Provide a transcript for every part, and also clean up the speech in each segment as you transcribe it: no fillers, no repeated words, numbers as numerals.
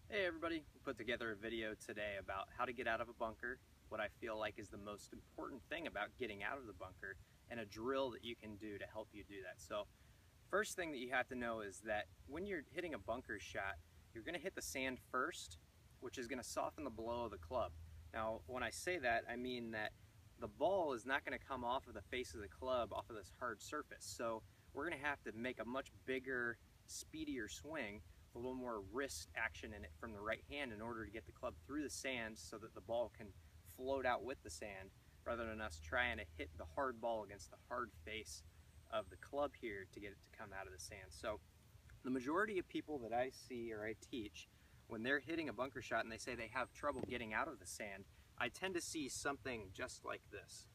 Hey everybody, we put together a video today about how to get out of a bunker, what I feel like is the most important thing about getting out of the bunker, and a drill that you can do to help you do that. So first thing that you have to know is that when you're hitting a bunker shot, you're going to hit the sand first, which is going to soften the blow of the club. Now when I say that, I mean that the ball is not going to come off of the face of the club off of this hard surface. So we're going to have to make a much bigger, speedier swing, a little more wrist action in it from the right hand in order to get the club through the sand so that the ball can float out with the sand, rather than us trying to hit the hard ball against the hard face of the club here to get it to come out of the sand. So the majority of people that I see or I teach, when they're hitting a bunker shot and they say they have trouble getting out of the sand, I tend to see something just like this,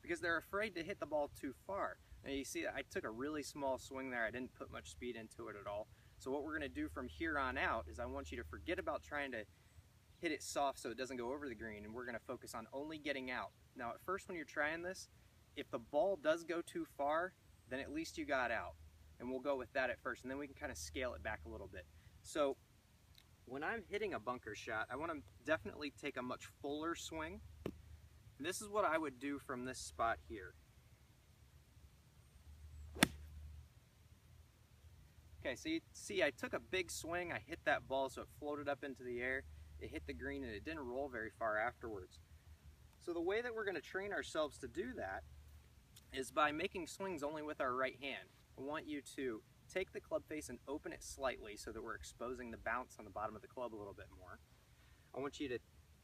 because they're afraid to hit the ball too far. Now you see I took a really small swing there. I didn't put much speed into it at all. So what we're going to do from here on out is I want you to forget about trying to hit it soft so it doesn't go over the green, and we're going to focus on only getting out. Now at first when you're trying this, if the ball does go too far, then at least you got out. And we'll go with that at first, and then we can kind of scale it back a little bit. So when I'm hitting a bunker shot, I want to definitely take a much fuller swing. This is what I would do from this spot here. Okay, so you see I took a big swing, I hit that ball so it floated up into the air, it hit the green, and it didn't roll very far afterwards. So the way that we're going to train ourselves to do that is by making swings only with our right hand. I want you to take the club face and open it slightly so that we're exposing the bounce on the bottom of the club a little bit more. I want you to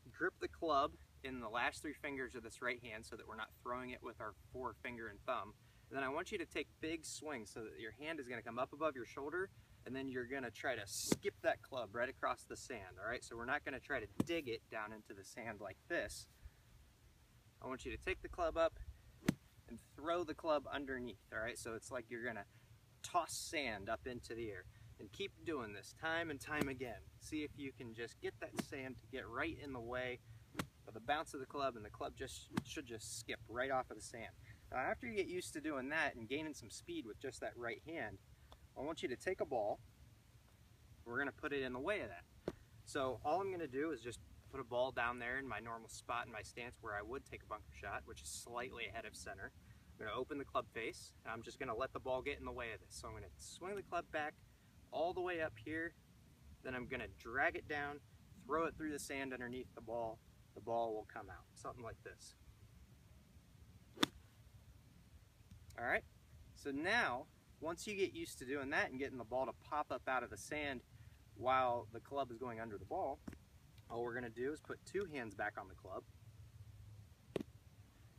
grip the club in the last 3 fingers of this right hand so that we're not throwing it with our forefinger and thumb. And then I want you to take big swings so that your hand is going to come up above your shoulder, and then you're going to try to skip that club right across the sand. All right, so we're not going to try to dig it down into the sand like this. I want you to take the club up and throw the club underneath. All right, so it's like you're going to toss sand up into the air. And keep doing this time and time again. See if you can just get that sand to get right in the way of the bounce of the club, and the club should just skip right off of the sand. Now after you get used to doing that and gaining some speed with just that right hand, I want you to take a ball. We're going to put it in the way of that. So all I'm going to do is just put a ball down there in my normal spot in my stance where I would take a bunker shot, which is slightly ahead of center. I'm going to open the club face, and I'm just going to let the ball get in the way of this. So I'm going to swing the club back all the way up here, then I'm going to drag it down, throw it through the sand underneath the ball will come out, something like this. Alright, so now once you get used to doing that and getting the ball to pop up out of the sand while the club is going under the ball, all we're going to do is put 2 hands back on the club,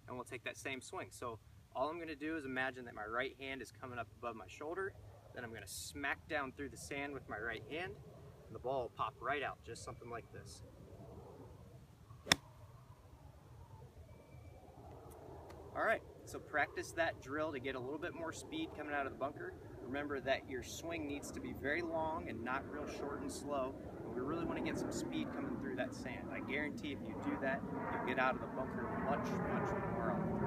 and we'll take that same swing. So all I'm going to do is imagine that my right hand is coming up above my shoulder, then I'm going to smack down through the sand with my right hand, and the ball will pop right out, just something like this. Alright, so practice that drill to get a little bit more speed coming out of the bunker. Remember that your swing needs to be very long and not real short and slow. And we really want to get some speed coming through that sand. I guarantee if you do that, you'll get out of the bunker much, much more often.